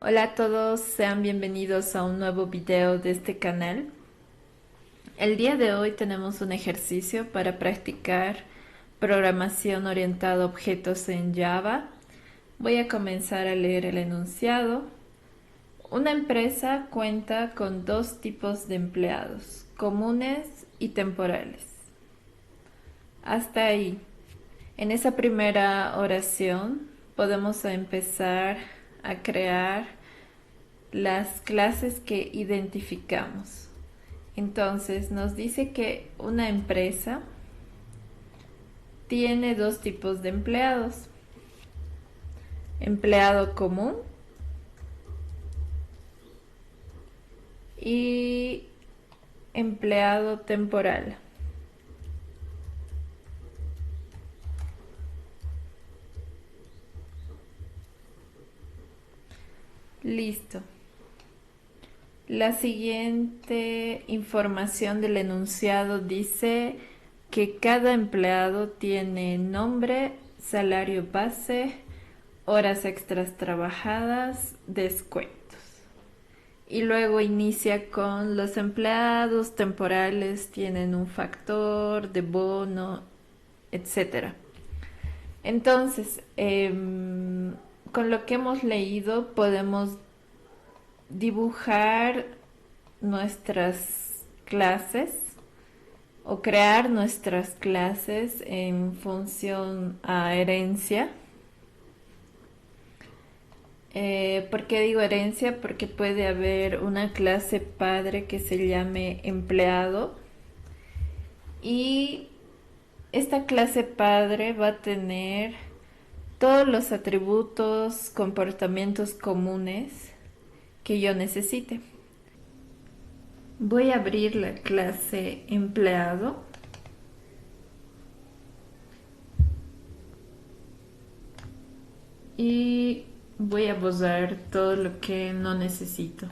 Hola a todos, sean bienvenidos a un nuevo video de este canal. El día de hoy tenemos un ejercicio para practicar programación orientada a objetos en Java. Voy a comenzar a leer el enunciado. Una empresa cuenta con dos tipos de empleados, comunes y temporales. Hasta ahí. En esa primera oración podemos empezar a crear las clases que identificamos. Entonces nos dice que una empresa tiene dos tipos de empleados. Empleado común y empleado temporal. Listo. La siguiente información del enunciado dice que cada empleado tiene nombre, salario base, horas extras trabajadas, descuentos. Y luego inicia con los empleados temporales tienen un factor de bono, etcétera. Entonces, con lo que hemos leído podemos dibujar nuestras clases o crear nuestras clases en función a herencia. ¿Por qué digo herencia? Porque puede haber una clase padre que se llame empleado y esta clase padre va a tener todos los atributos, comportamientos comunes que yo necesite. Voy a abrir la clase empleado y voy a borrar todo lo que no necesito.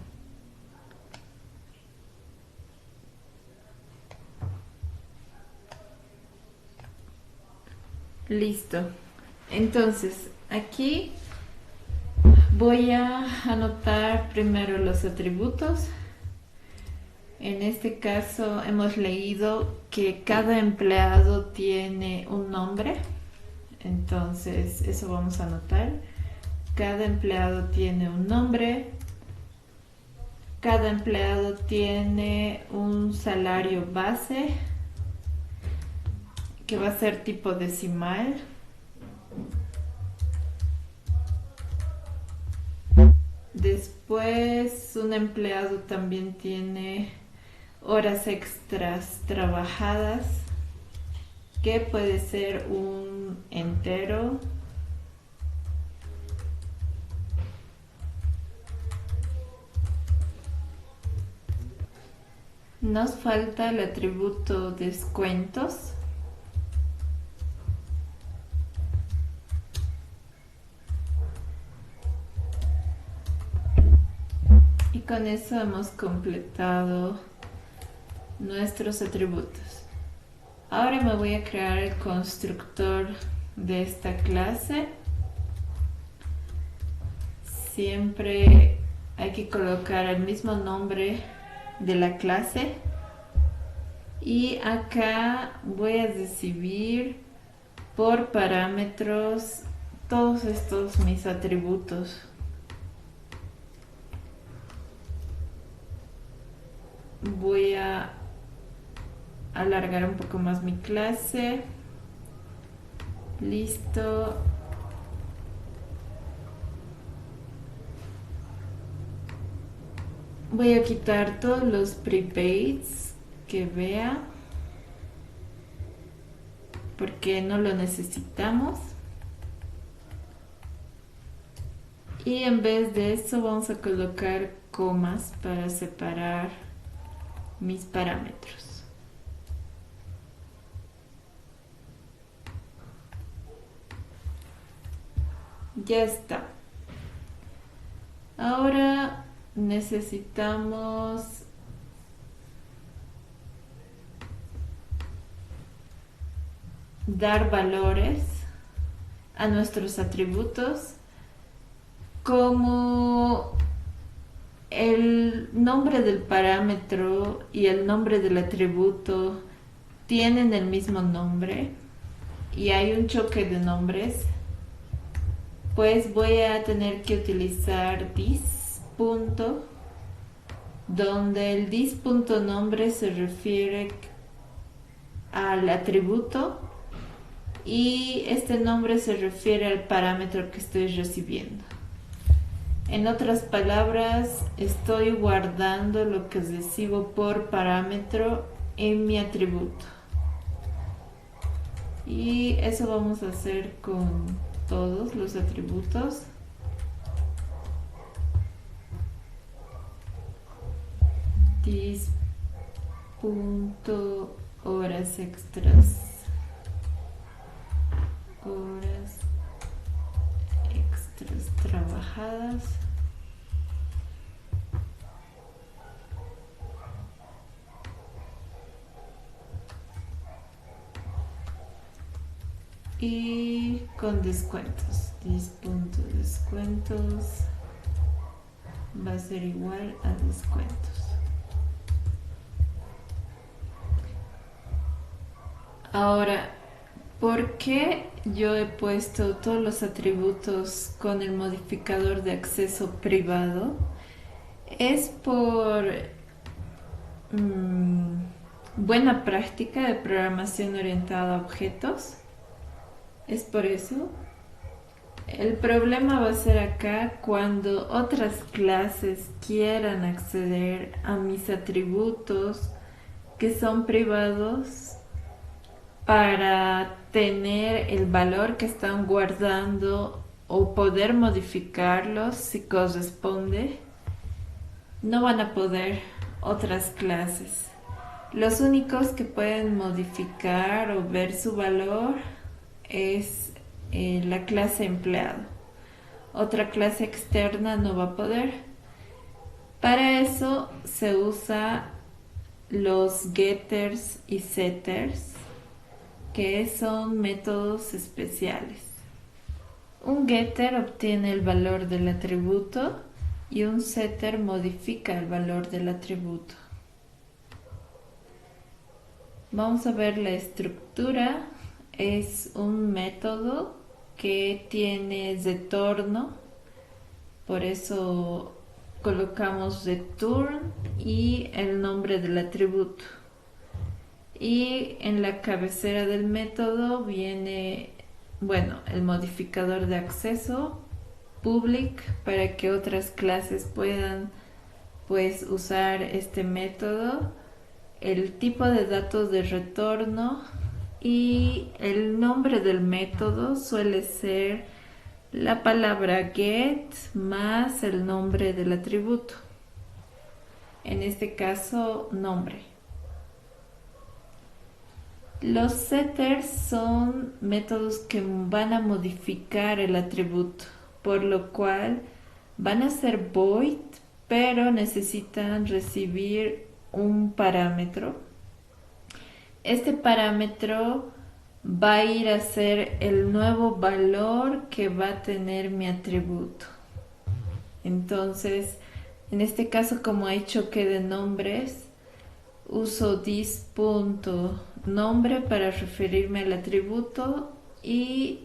Listo. Entonces, aquí voy a anotar primero los atributos. En este caso hemos leído que cada empleado tiene un nombre. Entonces, eso vamos a anotar. Cada empleado tiene un nombre. Cada empleado tiene un salario base que va a ser tipo decimal. Después, un empleado también tiene horas extras trabajadas, que puede ser un entero. Nos falta el atributo descuentos. Y con eso hemos completado nuestros atributos. Ahora me voy a crear el constructor de esta clase. Siempre hay que colocar el mismo nombre de la clase. Y acá voy a recibir por parámetros todos estos mis atributos. Voy a alargar un poco más mi clase. Listo. Voy a quitar todos los prepaids que vea porque no lo necesitamos. Y en vez de eso vamos a colocar comas para separar mis parámetros. Ya está. Ahora necesitamos dar valores a nuestros atributos Como el nombre del parámetro y el nombre del atributo tienen el mismo nombre y hay un choque de nombres, pues voy a tener que utilizar this punto, donde el this punto nombre se refiere al atributo y este nombre se refiere al parámetro que estoy recibiendo. En otras palabras, estoy guardando lo que recibo por parámetro en mi atributo. Y eso vamos a hacer con todos los atributos. This punto horas extras. Horas extras trabajadas. Y con descuentos. This punto descuentos va a ser igual a descuentos. Ahora, ¿por qué yo he puesto todos los atributos con el modificador de acceso privado? Es por buena práctica de programación orientada a objetos. Es por eso. El problema va a ser acá cuando otras clases quieran acceder a mis atributos que son privados para tener el valor que están guardando o poder modificarlos si corresponde. No van a poder otras clases. Los únicos que pueden modificar o ver su valor es la clase empleado. Otra clase externa no va a poder. Para eso se usa los getters y setters, que son métodos especiales. Un getter obtiene el valor del atributo y un setter modifica el valor del atributo. Vamos a ver la estructura. Es un método que tiene retorno, por eso colocamos return y el nombre del atributo. Y en la cabecera del método viene, el modificador de acceso, public, para que otras clases puedan usar este método, el tipo de datos de retorno y el nombre del método suele ser la palabra get más el nombre del atributo. En este caso, nombre. Los setters son métodos que van a modificar el atributo, por lo cual van a ser void, pero necesitan recibir un parámetro. Este parámetro va a ir a ser el nuevo valor que va a tener mi atributo. Entonces, en este caso, como hay choque de nombres, uso this.nombre para referirme al atributo y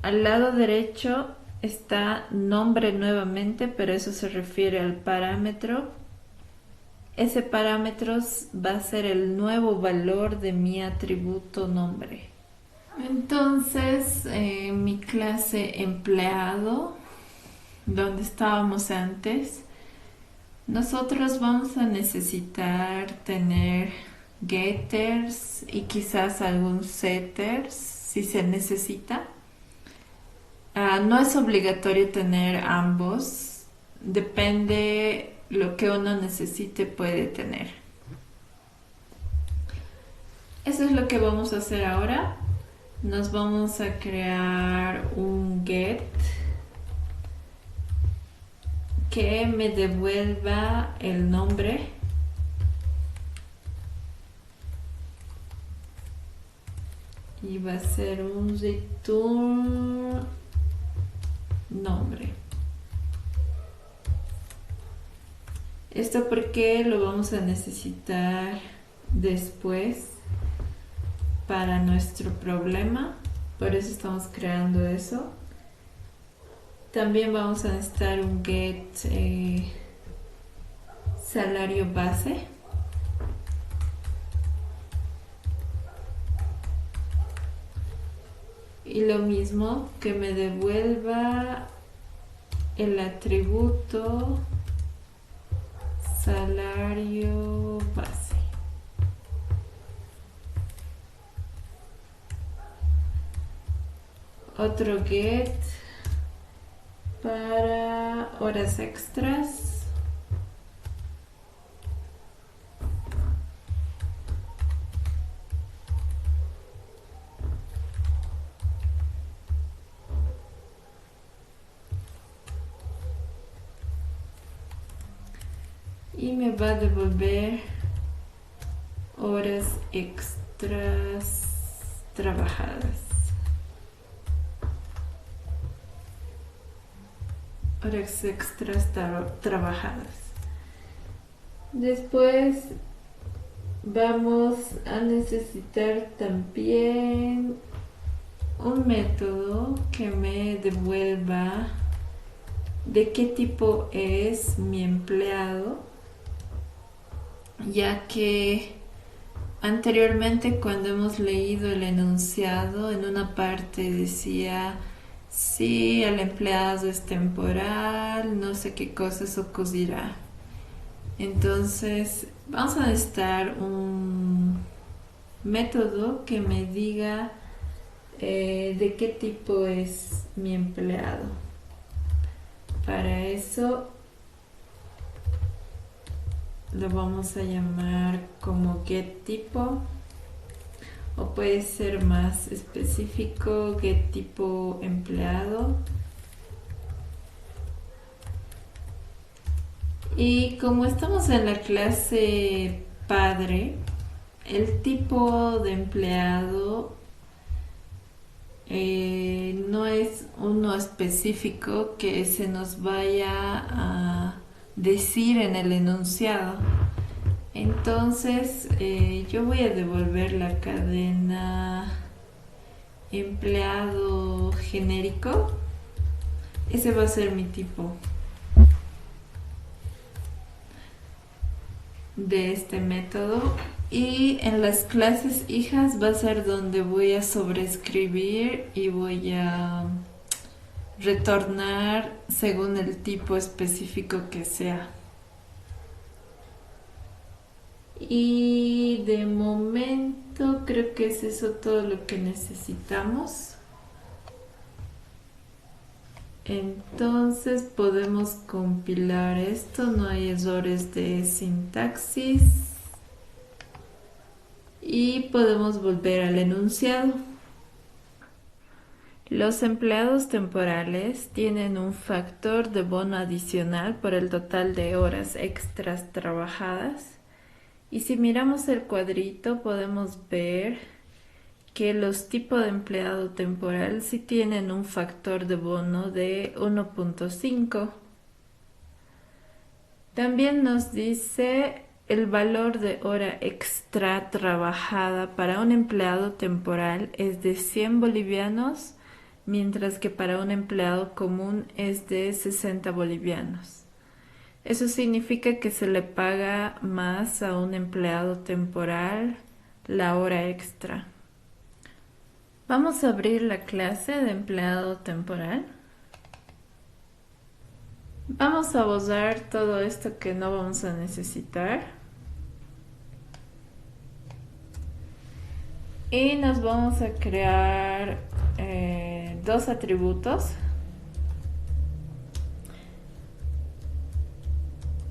al lado derecho está nombre nuevamente, pero eso se refiere al parámetro. Ese parámetro va a ser el nuevo valor de mi atributo nombre. Entonces, mi clase empleado, donde estábamos antes, nosotros vamos a necesitar tener getters y quizás algún setters si se necesita. No es obligatorio tener ambos, depende lo que uno necesite puede tener. Eso es lo que vamos a hacer ahora. Nos vamos a crear un get que me devuelva el nombre y va a ser un return nombre. Esto porque lo vamos a necesitar después para nuestro problema, por eso estamos creando eso. También vamos a necesitar un get salario base. Y lo mismo, que me devuelva el atributo salario base. Otro get para horas extras. Y me va a devolver horas extras trabajadas. Horas extras trabajadas. Después vamos a necesitar también un método que me devuelva de qué tipo es mi empleado, ya que anteriormente cuando hemos leído el enunciado en una parte decía si el empleado es temporal, no sé qué cosas ocurrirá. Entonces vamos a necesitar un método que me diga de qué tipo es mi empleado. Para eso lo vamos a llamar como getTypo, o puede ser más específico, getTypo empleado. Y como estamos en la clase padre, el tipo de empleado no es uno específico que se nos vaya a decir en el enunciado. Entonces yo voy a devolver la cadena empleado genérico. Ese va a ser mi tipo de este método. Y en las clases hijas va a ser donde voy a sobreescribir y voy a retornar según el tipo específico que sea. Y de momento creo que es eso todo lo que necesitamos. Entonces podemos compilar esto, no hay errores de sintaxis. Y podemos volver al enunciado. Los empleados temporales tienen un factor de bono adicional por el total de horas extras trabajadas. Y si miramos el cuadrito podemos ver que los tipos de empleado temporal sí tienen un factor de bono de 1.5. También nos dice el valor de hora extra trabajada para un empleado temporal es de 100 bolivianos, mientras que para un empleado común es de 60 bolivianos. Eso significa que se le paga más a un empleado temporal la hora extra. Vamos a abrir la clase de empleado temporal. Vamos a borrar todo esto que no vamos a necesitar. Y nos vamos a crear dos atributos.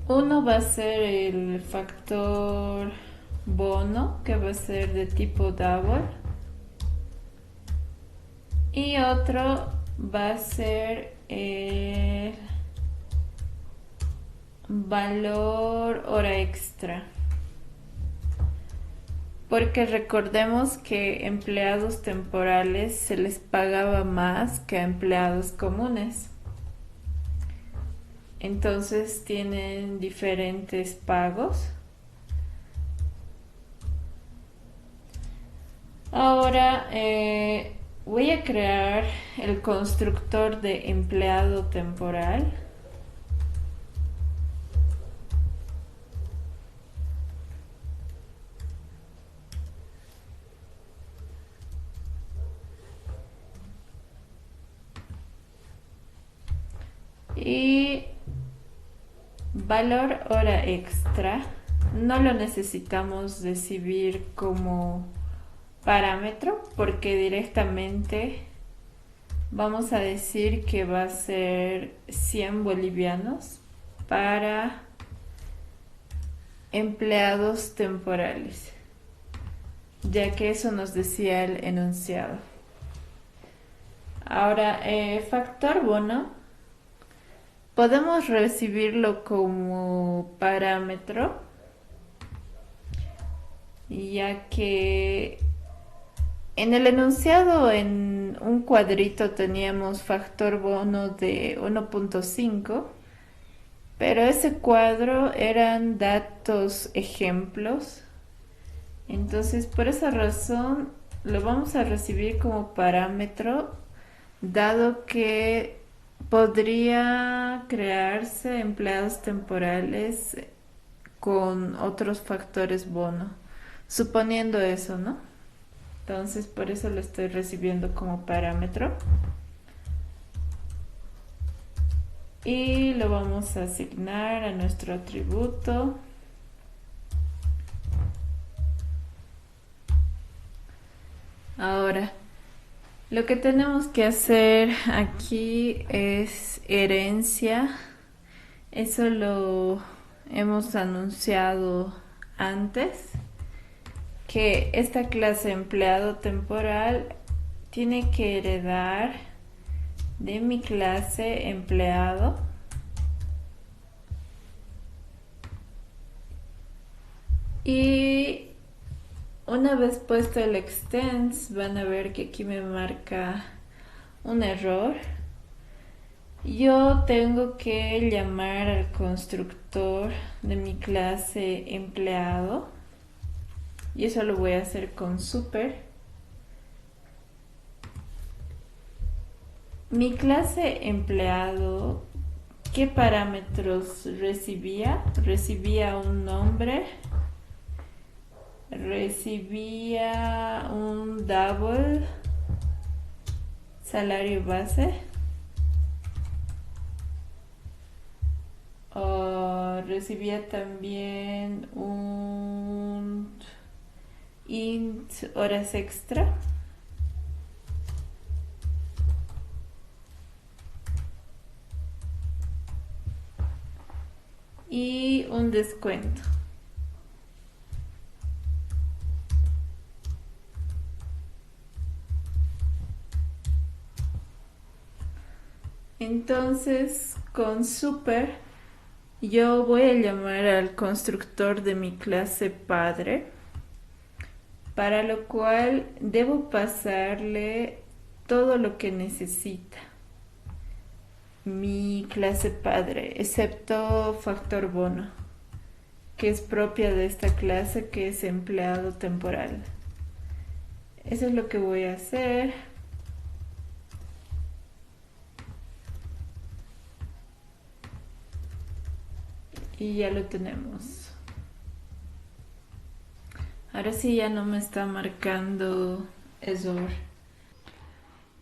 Uno va a ser el factor bono, que va a ser de tipo double. Y otro va a ser el valor hora extra. Porque recordemos que empleados temporales se les pagaba más que a empleados comunes. Entonces tienen diferentes pagos. Ahora voy a crear el constructor de empleado temporal. Y valor hora extra no lo necesitamos recibir como parámetro porque directamente vamos a decir que va a ser 100 bolivianos para empleados temporales, ya que eso nos decía el enunciado. Ahora, factor bono, podemos recibirlo como parámetro, ya que en el enunciado en un cuadrito teníamos factor bono de 1.5, pero ese cuadro eran datos ejemplos. Entonces, por esa razón, lo vamos a recibir como parámetro, dado que podría crearse empleados temporales con otros factores bono, suponiendo eso, ¿no? Entonces, por eso lo estoy recibiendo como parámetro. Y lo vamos a asignar a nuestro atributo. Ahora, lo que tenemos que hacer aquí es herencia. Eso lo hemos anunciado antes, que esta clase empleado temporal tiene que heredar de mi clase empleado y una vez puesto el extends van a ver que aquí me marca un error. Yo tengo que llamar al constructor de mi clase empleado y eso lo voy a hacer con super. Mi clase empleado, ¿qué parámetros recibía? Recibía un nombre, recibía un double, salario base, recibía también un int horas extra y un descuento. Entonces, con super, yo voy a llamar al constructor de mi clase padre, para lo cual debo pasarle todo lo que necesita mi clase padre, excepto factor bono, que es propia de esta clase, que es empleado temporal. Eso es lo que voy a hacer. Y ya lo tenemos. Ahora sí ya no me está marcando error.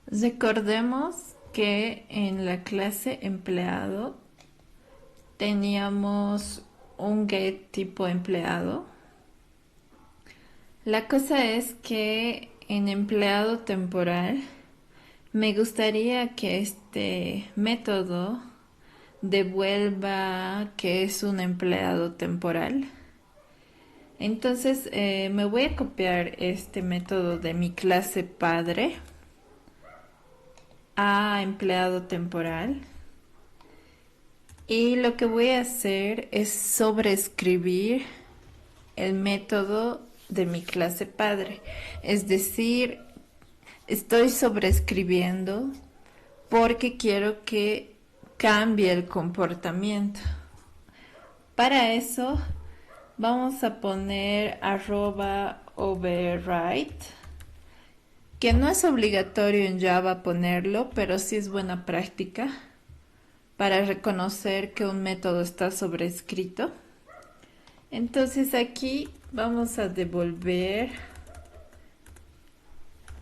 Recordemos que en la clase empleado teníamos un get tipo empleado. La cosa es que en empleado temporal me gustaría que este método devuelva que es un empleado temporal. Entonces me voy a copiar este método de mi clase padre a empleado temporal. Y lo que voy a hacer es sobreescribir el método de mi clase padre. Es decir, estoy sobreescribiendo porque quiero que cambie el comportamiento. Para eso vamos a poner @override, que no es obligatorio en Java ponerlo, pero sí es buena práctica para reconocer que un método está sobrescrito. Entonces aquí vamos a devolver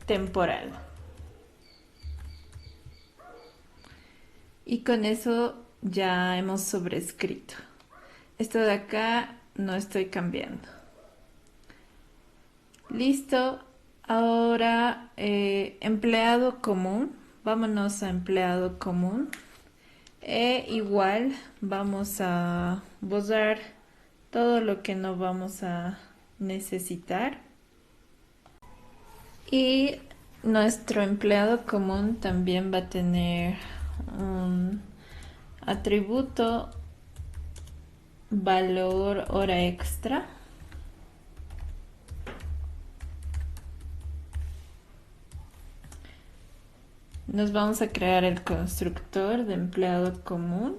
temporal. Y con eso ya hemos sobrescrito. Esto de acá no estoy cambiando. Listo. Ahora empleado común. Vámonos a empleado común. Igual vamos a borrar todo lo que no vamos a necesitar. Y nuestro empleado común también va a tener un atributo valor hora extra. Nos vamos a crear el constructor de empleado común.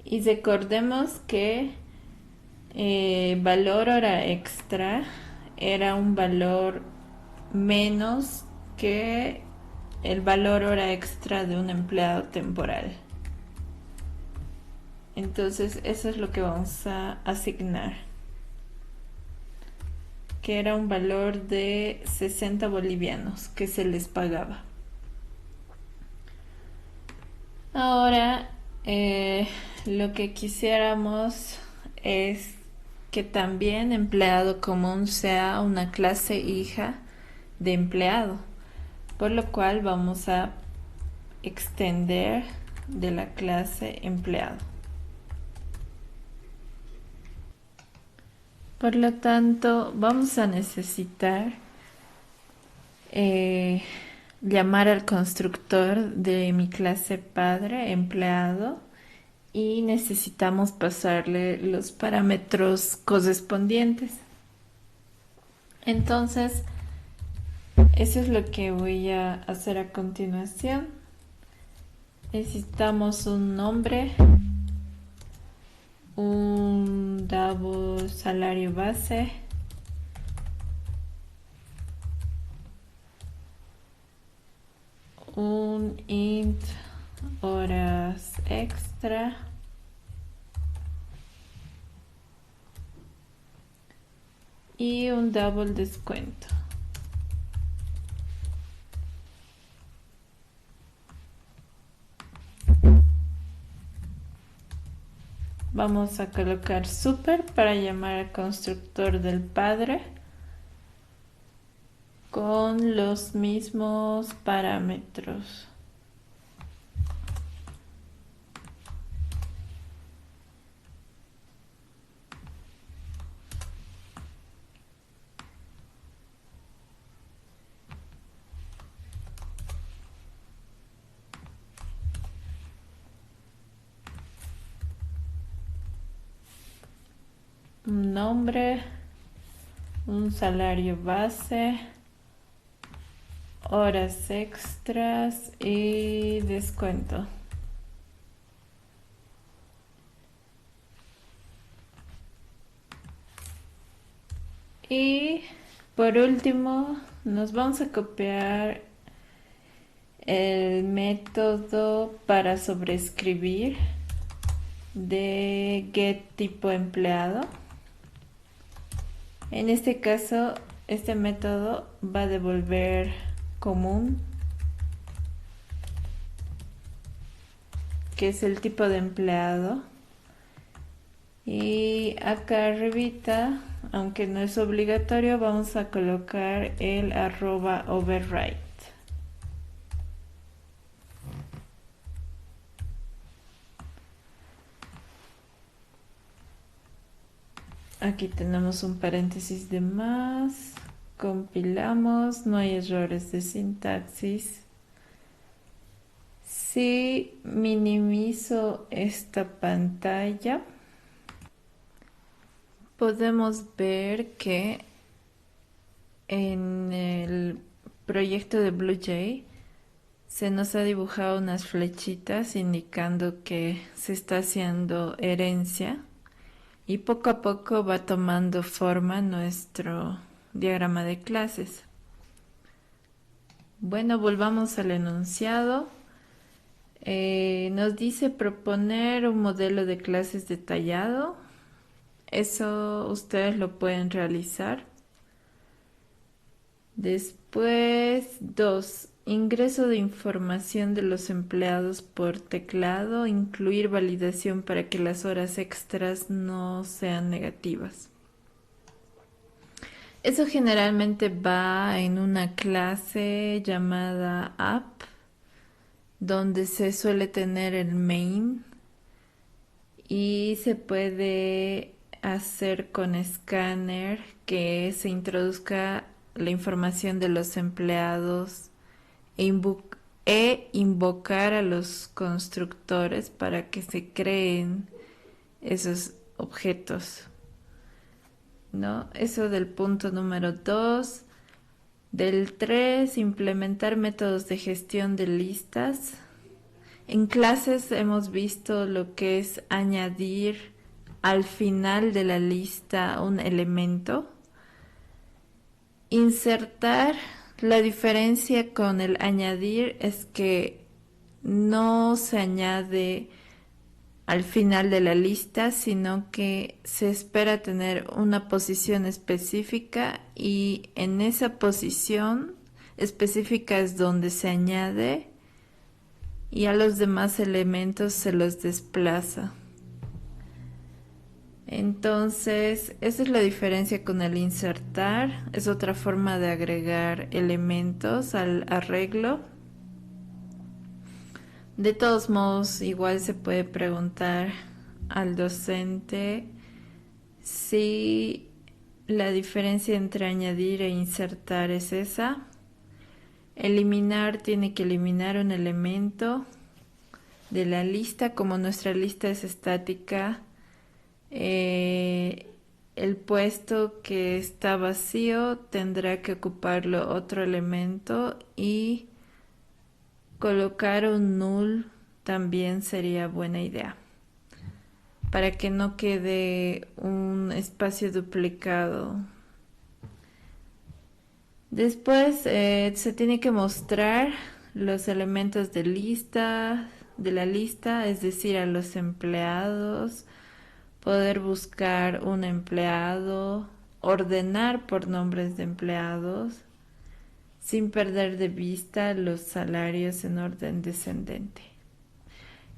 Y recordemos que valor hora extra era un valor menos que el valor hora extra de un empleado temporal. Entonces eso es lo que vamos a asignar, que era un valor de 60 bolivianos que se les pagaba. Ahora lo que quisiéramos es que también empleado común sea una clase hija de empleado, por lo cual vamos a extender de la clase empleado. Por lo tanto, vamos a necesitar llamar al constructor de mi clase padre empleado y necesitamos pasarle los parámetros correspondientes. Entonces, eso es lo que voy a hacer a continuación. Necesitamos un nombre, un double salario base, un int horas extra y un double descuento. Vamos a colocar super para llamar al constructor del padre con los mismos parámetros. Un nombre, un salario base, horas extras y descuento. Y por último nos vamos a copiar el método para sobreescribir de getTipoEmpleado. En este caso, este método va a devolver común, que es el tipo de empleado. Y acá arribita, aunque no es obligatorio, vamos a colocar el @override. Aquí tenemos un paréntesis de más, compilamos, no hay errores de sintaxis. Si minimizo esta pantalla, podemos ver que En el proyecto de Blue Jay se nos ha dibujado unas flechitas indicando que se está haciendo herencia y poco a poco va tomando forma nuestro diagrama de clases. Bueno, volvamos al enunciado. Nos dice proponer un modelo de clases detallado. Eso ustedes lo pueden realizar. Después, 2. Ingreso de información de los empleados por teclado. Incluir validación para que las horas extras no sean negativas. Eso generalmente va en una clase llamada app, donde se suele tener el main y se puede hacer con escáner que se introduzca la información de los empleados e invocar a los constructores para que se creen esos objetos, ¿no? Eso del punto número 2. Del 3, implementar métodos de gestión de listas. En clases hemos visto lo que es añadir al final de la lista un elemento. Insertar, la diferencia con el añadir es que no se añade al final de la lista, sino que se espera tener una posición específica y en esa posición específica es donde se añade y a los demás elementos se los desplaza. Entonces, esa es la diferencia con el insertar. Es otra forma de agregar elementos al arreglo. De todos modos, igual se puede preguntar al docente si la diferencia entre añadir e insertar es esa. Eliminar tiene que eliminar un elemento de la lista. Como nuestra lista es estática, el puesto que está vacío tendrá que ocuparlo otro elemento y colocar un null también sería buena idea para que no quede un espacio duplicado. Después se tiene que mostrar los elementos de la lista, es decir, a los empleados, poder buscar un empleado, ordenar por nombres de empleados, sin perder de vista los salarios en orden descendente.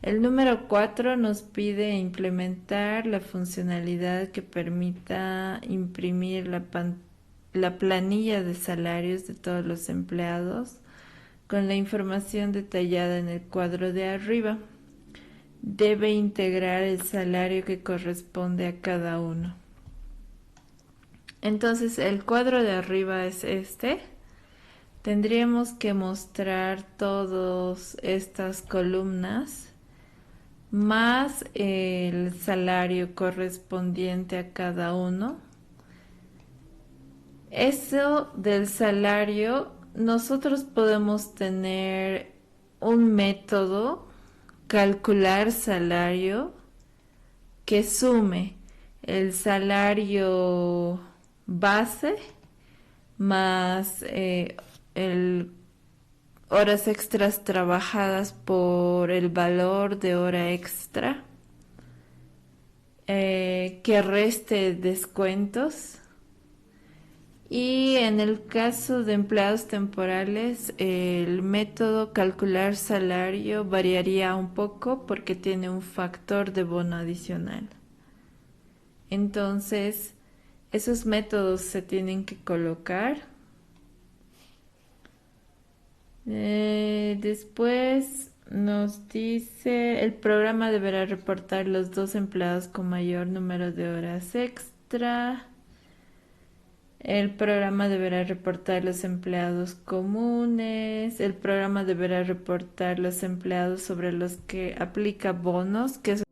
El número 4 nos pide implementar la funcionalidad que permita imprimir la planilla de salarios de todos los empleados con la información detallada en el cuadro de arriba. Debe integrar el salario que corresponde a cada uno. Entonces el cuadro de arriba es este. Tendríamos que mostrar todas estas columnas más el salario correspondiente a cada uno. Eso del salario, nosotros podemos tener un método, calcular salario, que sume el salario base más el horas extras trabajadas por el valor de hora extra, que reste descuentos. Y en el caso de empleados temporales, el método calcular salario variaría un poco porque tiene un factor de bono adicional. Entonces, esos métodos se tienen que colocar. Después nos dice, el programa deberá reportar los 2 empleados con mayor número de horas extra. El programa deberá reportar los empleados comunes. El programa deberá reportar los empleados sobre los que aplica bonos, que